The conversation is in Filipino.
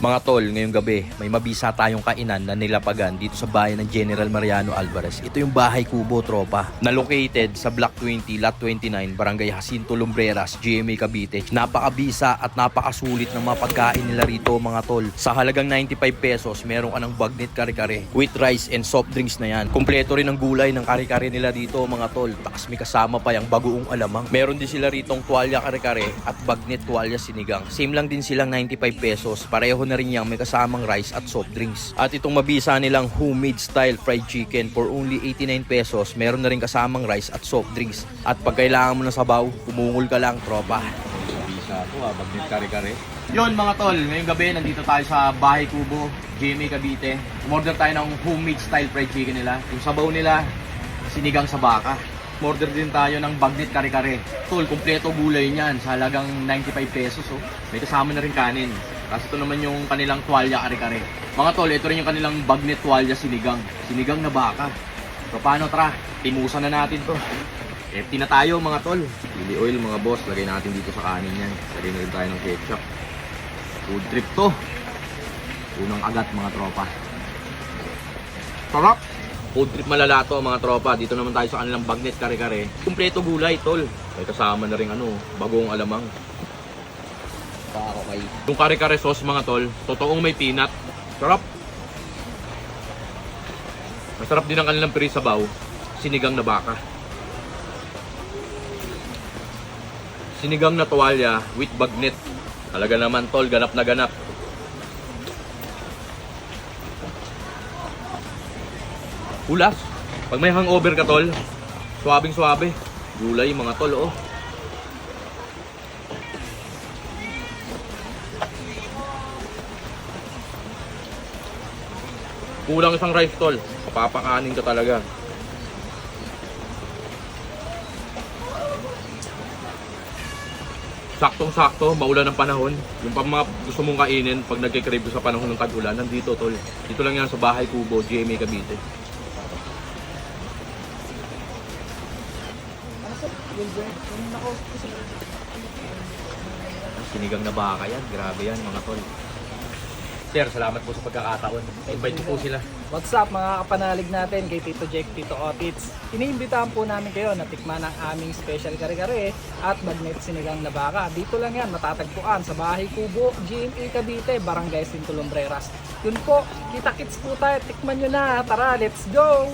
Mga tol, ngayong gabi, may mabisa tayong kainan na nilapagan dito sa bayan ng General Mariano Alvarez. Ito yung bahay kubo, tropa, na located sa Block 20, Lot 29, Barangay Jacinto Lumbreras, GMA Cavite. Napakabisa at napakasulit ng mga pagkain nila rito, mga tol. Sa halagang 95 pesos, meron ka ng bagnet kare-kare with rice and soft drinks na yan. Kompleto rin ang gulay ng kare-kare nila rito, mga tol. Takas may kasama pa yung bagoong alamang. Meron din sila ritong tuwalya kare-kare at bagnet tuwalya sinigang. Same lang din silang 95 pesos. Pareho na rin yang may kasamang rice at soft drinks. At itong mabisa nilang homemade style fried chicken for only 89 pesos, meron na rin kasamang rice at soft drinks. At pag kailangan mo ng sabaw, umungol ka lang, tropa. Mabisa to bagnet kare-kare. Yun mga tol, ngayong gabi nandito tayo sa Bahay Kubo, GMA Cavite. Umorder tayo ng homemade style fried chicken nila. Yung sabaw nila, sinigang sa baka. Order din tayo ng bagnet kare-kare. Tol, kumpleto gulay niyan sa halagang 95 pesos. Oh. May kasama na rin kanin. Tapos ito naman yung kanilang tuwalya kare-kare. Mga tol, ito rin yung kanilang bagnet tuwalya sinigang. Sinigang na baka. So paano, tara? Timusan na natin to. Empty na tayo mga tol. Chili oil mga boss. Lagay natin dito sa kanin yan. Lagay na rin tayo ng ketchup. Food trip to. Unang agat mga tropa. Sarap! Food trip malala to mga tropa. Dito naman tayo sa kanilang bagnet kare-kare. Kumpleto gulay tol. May kasama na rin bagong alamang. Okay. Yung kare-kare sauce mga tol, totoong may peanut. Sarap. Masarap din ang kanilang piri sabaw. Sinigang na baka. Sinigang na tuwalya with bagnet. Talaga naman tol, ganap na ganap. Ulas. Pag may hangover ka tol, suwabing suwabe. Gulay mga tol, oh. Kulang isang rice tol, papapakanin ka talaga. Saktong-sakto, maulan ng panahon. Yung pang mga gusto mong kainin pag nagkikrave sa panahon ng tag-ulan, nandito tol. Dito lang yan sa Bahay Kubo, GMA Cavite. Sinigang na baka yan, grabe yan mga tol. Sir, salamat po sa pagkakataon. Invite po sila. What's up mga kapanalig natin kay Tito Jack, Tito Otits. Iniimbitahan po namin kayo na tikman ang aming special kare-kare at bagnet sinigang na baka. Dito lang yan matatagpuan sa Bahay Kubo, GMA Cavite, Barangay Jacinto Lumbreras. Yun po, kita-kits po tayo. Tikman nyo na. Tara, let's go!